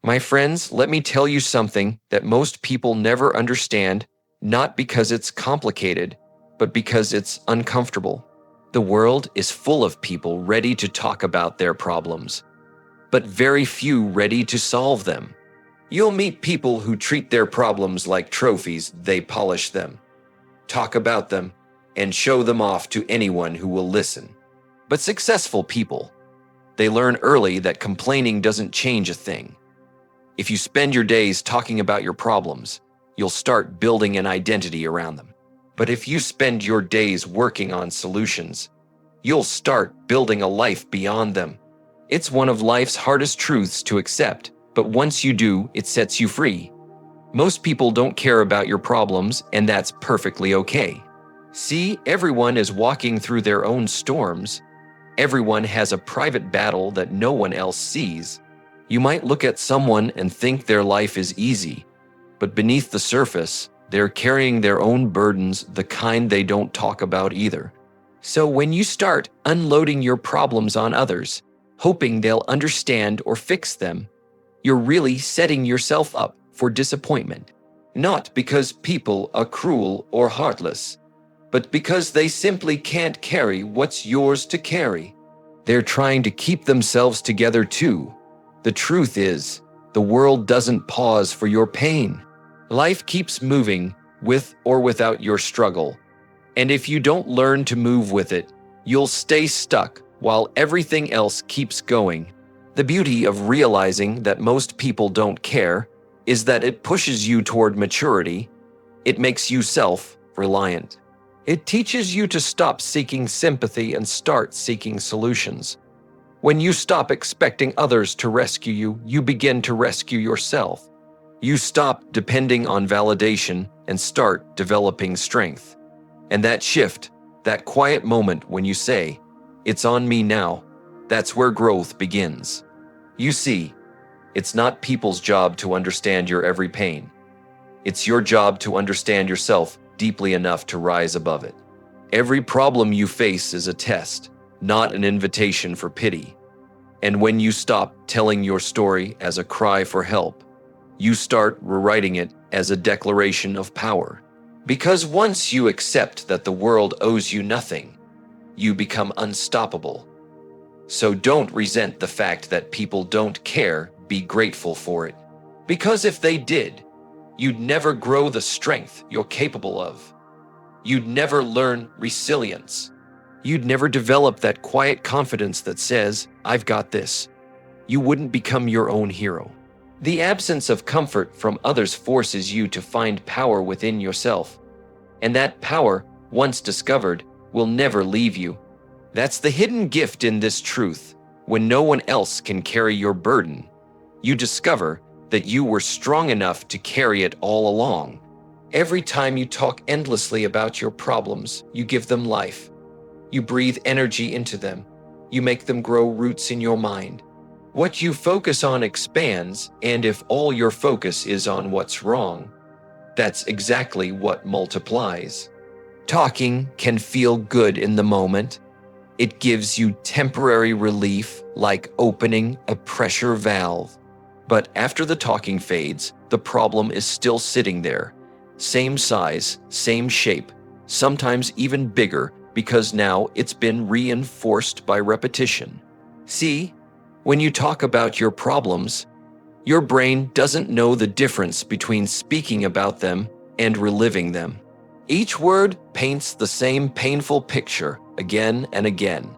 My friends, let me tell you something that most people never understand, not because it's complicated, but because it's uncomfortable. The world is full of people ready to talk about their problems, but very few ready to solve them. You'll meet people who treat their problems like trophies. They polish them, talk about them, and show them off to anyone who will listen. But successful people, they learn early that complaining doesn't change a thing. If you spend your days talking about your problems, you'll start building an identity around them. But if you spend your days working on solutions, you'll start building a life beyond them. It's one of life's hardest truths to accept, but once you do, it sets you free. Most people don't care about your problems, and that's perfectly okay. See, everyone is walking through their own storms. Everyone has a private battle that no one else sees. You might look at someone and think their life is easy, but beneath the surface, they're carrying their own burdens, the kind they don't talk about either. So when you start unloading your problems on others, hoping they'll understand or fix them, you're really setting yourself up for disappointment. Not because people are cruel or heartless, but because they simply can't carry what's yours to carry. They're trying to keep themselves together too. The truth is, the world doesn't pause for your pain. Life keeps moving with or without your struggle. And if you don't learn to move with it, you'll stay stuck while everything else keeps going. The beauty of realizing that most people don't care is that it pushes you toward maturity. It makes you self-reliant. It teaches you to stop seeking sympathy and start seeking solutions. When you stop expecting others to rescue you, you begin to rescue yourself. You stop depending on validation and start developing strength. And that shift, that quiet moment when you say, "It's on me now," that's where growth begins. You see, it's not people's job to understand your every pain. It's your job to understand yourself deeply enough to rise above it. Every problem you face is a test, not an invitation for pity. And when you stop telling your story as a cry for help, you start rewriting it as a declaration of power. Because once you accept that the world owes you nothing, you become unstoppable. So don't resent the fact that people don't care, be grateful for it. Because if they did, you'd never grow the strength you're capable of. You'd never learn resilience. You'd never develop that quiet confidence that says, "I've got this." You wouldn't become your own hero. The absence of comfort from others forces you to find power within yourself. And that power, once discovered, will never leave you. That's the hidden gift in this truth. When no one else can carry your burden, you discover that you were strong enough to carry it all along. Every time you talk endlessly about your problems, you give them life. You breathe energy into them. You make them grow roots in your mind. What you focus on expands, and if all your focus is on what's wrong, that's exactly what multiplies. Talking can feel good in the moment. It gives you temporary relief, like opening a pressure valve. But after the talking fades, the problem is still sitting there. Same size, same shape, sometimes even bigger, because now it's been reinforced by repetition. See, when you talk about your problems, your brain doesn't know the difference between speaking about them and reliving them. Each word paints the same painful picture again and again.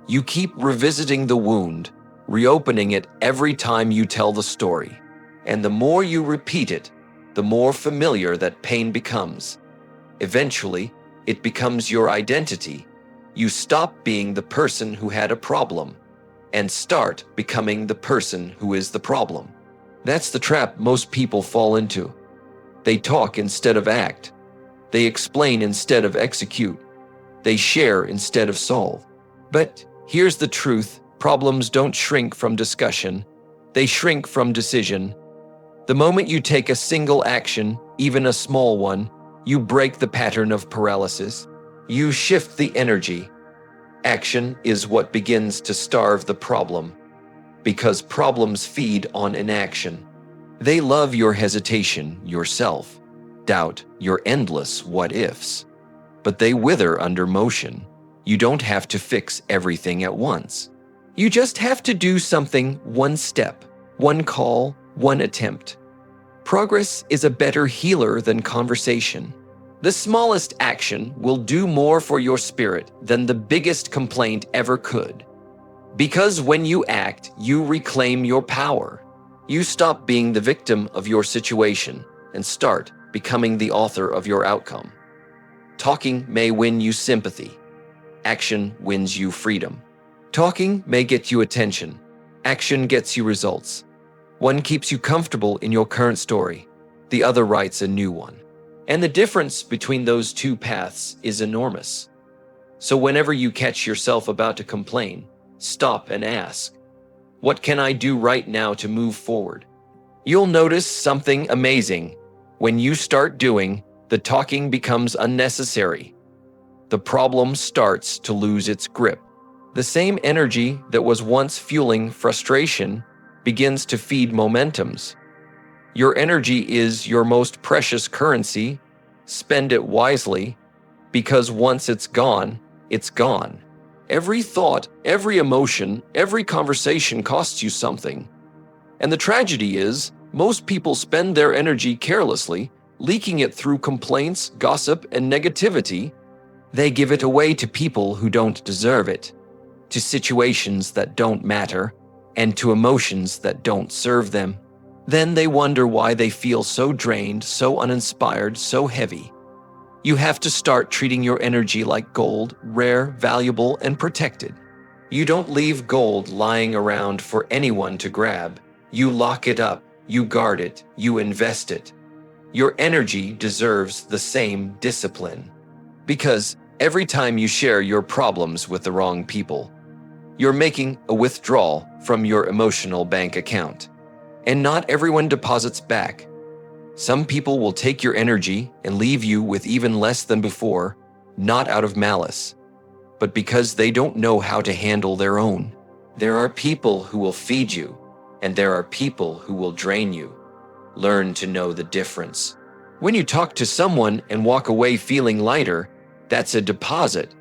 You keep revisiting the wound, reopening it every time you tell the story. And the more you repeat it, the more familiar that pain becomes. Eventually, it becomes your identity. You stop being the person who had a problem and start becoming the person who is the problem. That's the trap most people fall into. They talk instead of act. They explain instead of execute. They share instead of solve. But here's the truth: problems don't shrink from discussion. They shrink from decision. The moment you take a single action, even a small one, you break the pattern of paralysis. You shift the energy. Action is what begins to starve the problem. because problems feed on inaction. They love your hesitation, your self-doubt, your endless what-ifs. But they wither under motion. You don't have to fix everything at once. You just have to do something one step, one call, one attempt. Progress is a better healer than conversation. The smallest action will do more for your spirit than the biggest complaint ever could. Because when you act, you reclaim your power. You stop being the victim of your situation and start becoming the author of your outcome. Talking may win you sympathy. Action wins you freedom. Talking may get you attention. Action gets you results. One keeps you comfortable in your current story. The other writes a new one. And the difference between those two paths is enormous. So whenever you catch yourself about to complain, stop and ask, what can I do right now to move forward? You'll notice something amazing. When you start doing, the talking becomes unnecessary. The problem starts to lose its grip. The same energy that was once fueling frustration begins to feed momentums. Your energy is your most precious currency. Spend it wisely, because once it's gone, it's gone. Every thought, every emotion, every conversation costs you something. And the tragedy is, most people spend their energy carelessly, leaking it through complaints, gossip, and negativity. They give it away to people who don't deserve it, to situations that don't matter, and to emotions that don't serve them. Then they wonder why they feel so drained, so uninspired, so heavy. You have to start treating your energy like gold, rare, valuable, and protected. You don't leave gold lying around for anyone to grab. You lock it up, you guard it, you invest it. Your energy deserves the same discipline. Because every time you share your problems with the wrong people, you're making a withdrawal from your emotional bank account. And not everyone deposits back. Some people will take your energy and leave you with even less than before, not out of malice, but because they don't know how to handle their own. There are people who will feed you, and there are people who will drain you. Learn to know the difference. When you talk to someone and walk away feeling lighter, that's a deposit.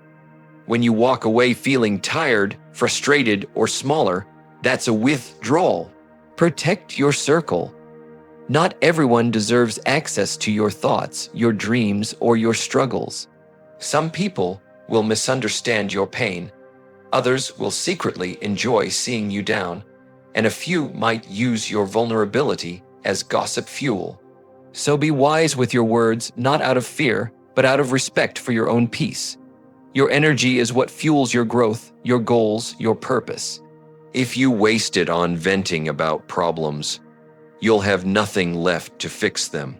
When you walk away feeling tired, frustrated, or smaller, that's a withdrawal. Protect your circle. Not everyone deserves access to your thoughts, your dreams, or your struggles. Some people will misunderstand your pain. Others will secretly enjoy seeing you down, and a few might use your vulnerability as gossip fuel. So be wise with your words, not out of fear, but out of respect for your own peace. Your energy is what fuels your growth, your goals, your purpose. If you waste it on venting about problems, you'll have nothing left to fix them.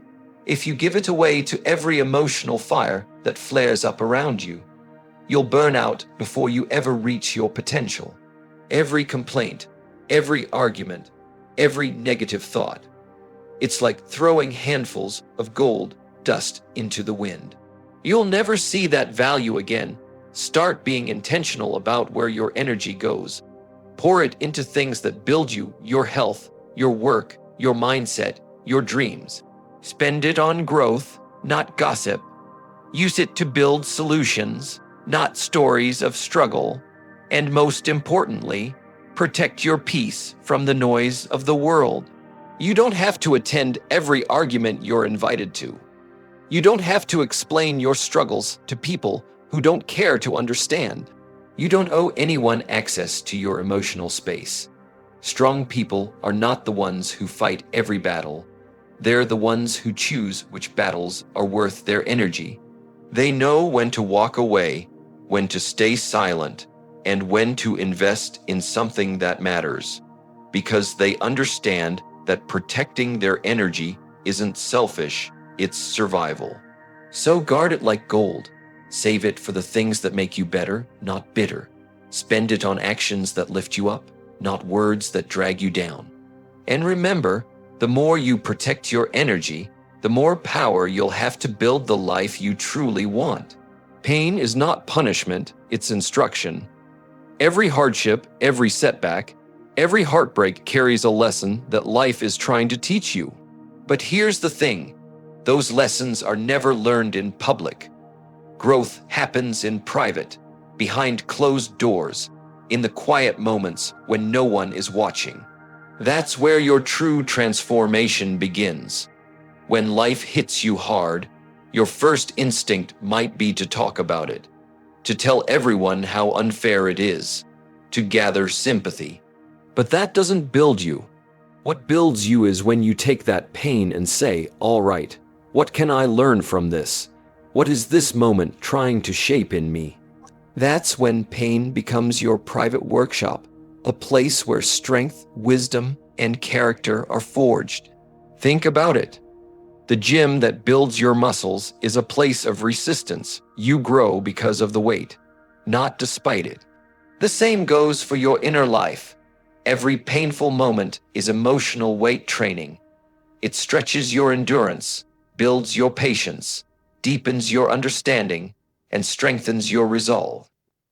If you give it away to every emotional fire that flares up around you, you'll burn out before you ever reach your potential. Every complaint, every argument, every negative thought, it's like throwing handfuls of gold dust into the wind. You'll never see that value again. Start being intentional about where your energy goes. Pour it into things that build you, your health, your work, your mindset, your dreams. Spend it on growth, not gossip. Use it to build solutions, not stories of struggle. And most importantly, protect your peace from the noise of the world. You don't have to attend every argument you're invited to. You don't have to explain your struggles to people who don't care to understand. You don't owe anyone access to your emotional space. Strong people are not the ones who fight every battle. They're the ones who choose which battles are worth their energy. They know when to walk away, when to stay silent, and when to invest in something that matters, because they understand that protecting their energy isn't selfish, it's survival. So guard it like gold. Save it for the things that make you better, not bitter. Spend it on actions that lift you up, not words that drag you down. And remember, the more you protect your energy, the more power you'll have to build the life you truly want. Pain is not punishment, it's instruction. Every hardship, every setback, Every heartbreak carries a lesson that life is trying to teach you. But here's the thing, those lessons are never learned in public. Growth happens in private, behind closed doors, in the quiet moments when no one is watching. That's where your true transformation begins. When life hits you hard, your first instinct might be to talk about it, to tell everyone how unfair it is, to gather sympathy. But that doesn't build you. What builds you is when you take that pain and say, all right, what can I learn from this? What is this moment trying to shape in me? That's when pain becomes your private workshop, a place where strength, wisdom, and character are forged. Think about it. The gym that builds your muscles is a place of resistance. You grow because of the weight, not despite it. The same goes for your inner life. Every painful moment is emotional weight training. It stretches your endurance, builds your patience, deepens your understanding, and strengthens your resolve.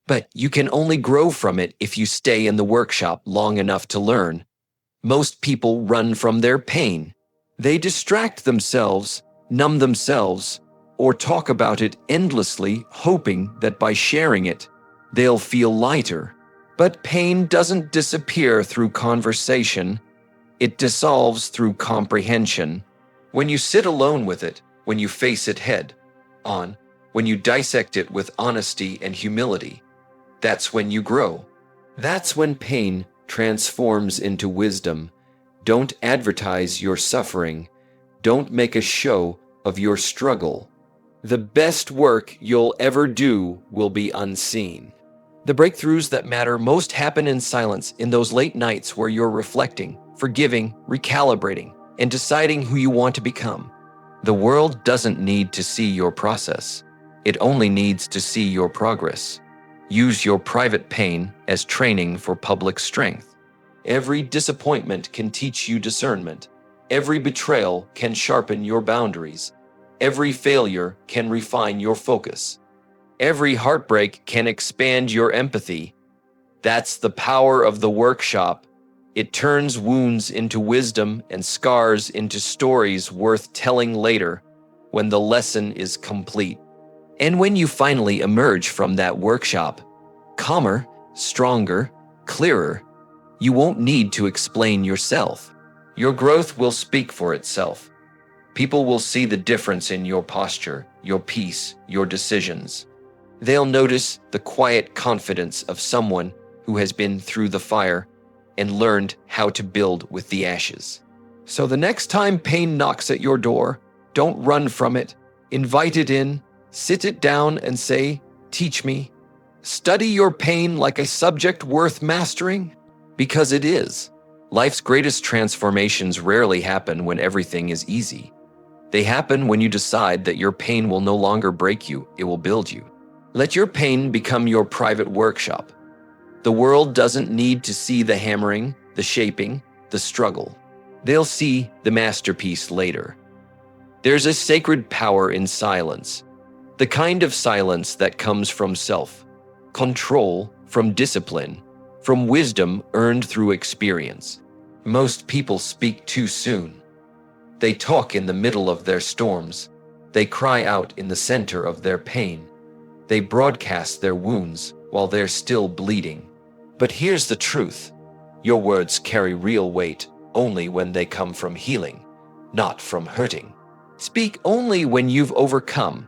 But you can only grow from it if you stay in the workshop long enough to learn. Most people run from their pain. They distract themselves, numb themselves, or talk about it endlessly, hoping that by sharing it, they'll feel lighter. But pain doesn't disappear through conversation. It dissolves through comprehension. When you sit alone with it, when you face it head on, when you dissect it with honesty and humility, that's when you grow. That's when pain transforms into wisdom. Don't advertise your suffering. Don't make a show of your struggle. The best work you'll ever do will be unseen. The breakthroughs that matter most happen in silence, in those late nights where you're reflecting, forgiving, recalibrating, and deciding who you want to become. The world doesn't need to see your process. It only needs to see your progress. Use your private pain as training for public strength. Every disappointment can teach you discernment. Every betrayal can sharpen your boundaries. Every failure can refine your focus. Every heartbreak can expand your empathy. That's the power of the workshop. It turns wounds into wisdom and scars into stories worth telling later, when the lesson is complete. And when you finally emerge from that workshop, calmer, stronger, clearer, you won't need to explain yourself. Your growth will speak for itself. People will see the difference in your posture, your peace, your decisions. They'll notice the quiet confidence of someone who has been through the fire and learned how to build with the ashes. So the next time pain knocks at your door, don't run from it. Invite it in, sit it down and say, teach me. Study your pain like a subject worth mastering, because it is. Life's greatest transformations rarely happen when everything is easy. They happen when you decide that your pain will no longer break you, it will build you. Let your pain become your private workshop. The world doesn't need to see the hammering, the shaping, the struggle. They'll see the masterpiece later. There's a sacred power in silence, the kind of silence that comes from self-control, from discipline, from wisdom earned through experience. Most people speak too soon. They talk in the middle of their storms. They cry out in the center of their pain. They broadcast their wounds while they're still bleeding. But here's the truth. Your words carry real weight only when they come from healing, not from hurting. Speak only when you've overcome,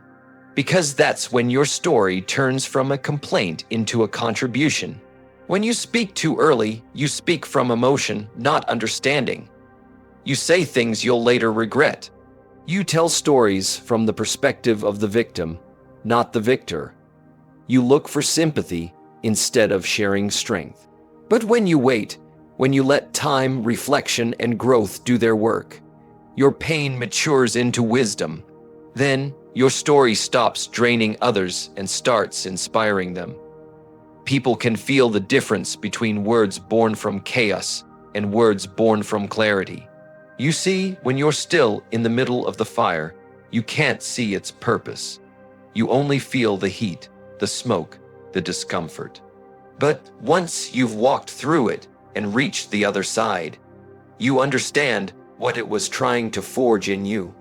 because that's when your story turns from a complaint into a contribution. When you speak too early, you speak from emotion, not understanding. You say things you'll later regret. You tell stories from the perspective of the victim, not the victor. You look for sympathy instead of sharing strength. But when you wait, when you let time, reflection, and growth do their work, your pain matures into wisdom. Then your story stops draining others and starts inspiring them. People can feel the difference between words born from chaos and words born from clarity. You see, when you're still in the middle of the fire, you can't see its purpose. You only feel the heat, the smoke, the discomfort. But once you've walked through it, and reached the other side. You understand what it was trying to forge in you.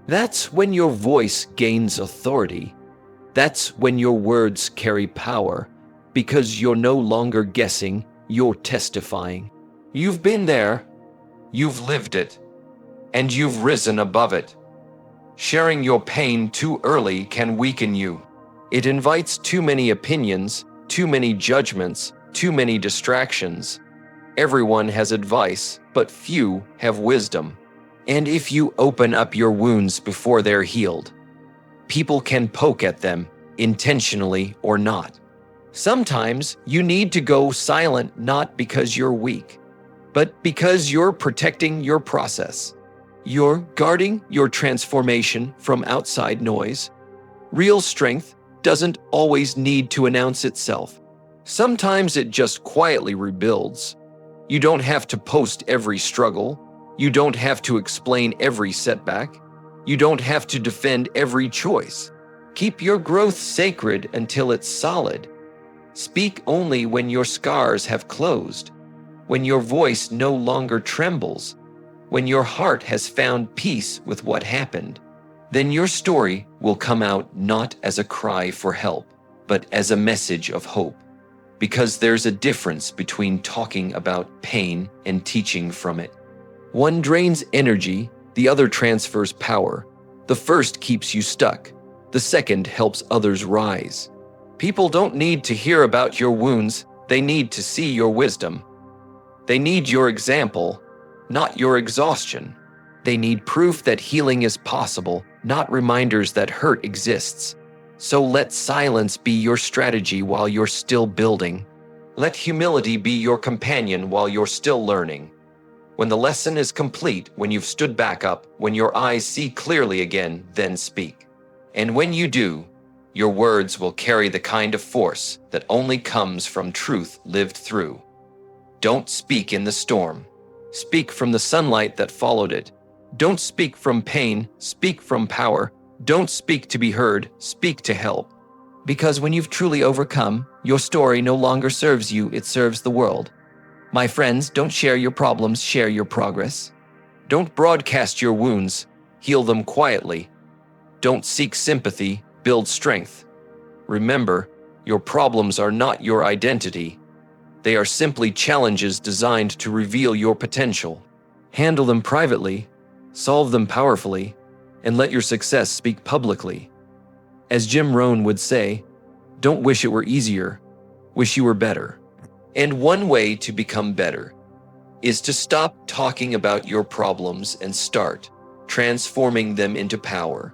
That's when your voice gains authority. That's when your words carry power, because you're no longer guessing, you're testifying. You've been there, you've lived it, and you've risen above it. Sharing your pain too early can weaken you. It invites too many opinions, too many judgments, too many distractions. Everyone has advice, but few have wisdom. And if you open up your wounds before they're healed, people can poke at them, intentionally or not. Sometimes you need to go silent not because you're weak, but because you're protecting your process. You're guarding your transformation from outside noise. Real strength doesn't always need to announce itself. Sometimes it just quietly rebuilds. You don't have to post every struggle. You don't have to explain every setback. You don't have to defend every choice. Keep your growth sacred until it's solid. Speak only when your scars have closed, when your voice no longer trembles, when your heart has found peace with what happened. Then your story will come out not as a cry for help, but as a message of hope. Because there's a difference between talking about pain and teaching from it. One drains energy, the other transfers power. The first keeps you stuck. The second helps others rise. People don't need to hear about your wounds, they need to see your wisdom. They need your example, not your exhaustion. They need proof that healing is possible, not reminders that hurt exists. So let silence be your strategy while you're still building. Let humility be your companion while you're still learning. When the lesson is complete, when you've stood back up, when your eyes see clearly again, then speak. And when you do, your words will carry the kind of force that only comes from truth lived through. Don't speak in the storm. Speak from the sunlight that followed it. Don't speak from pain, speak from power. Don't speak to be heard, speak to help. Because when you've truly overcome, your story no longer serves you, it serves the world. My friends, don't share your problems, share your progress. Don't broadcast your wounds, heal them quietly. Don't seek sympathy, build strength. Remember, your problems are not your identity. They are simply challenges designed to reveal your potential. Handle them privately, solve them powerfully, and let your success speak publicly. As Jim Rohn would say, don't wish it were easier, wish you were better. And one way to become better is to stop talking about your problems and start transforming them into power.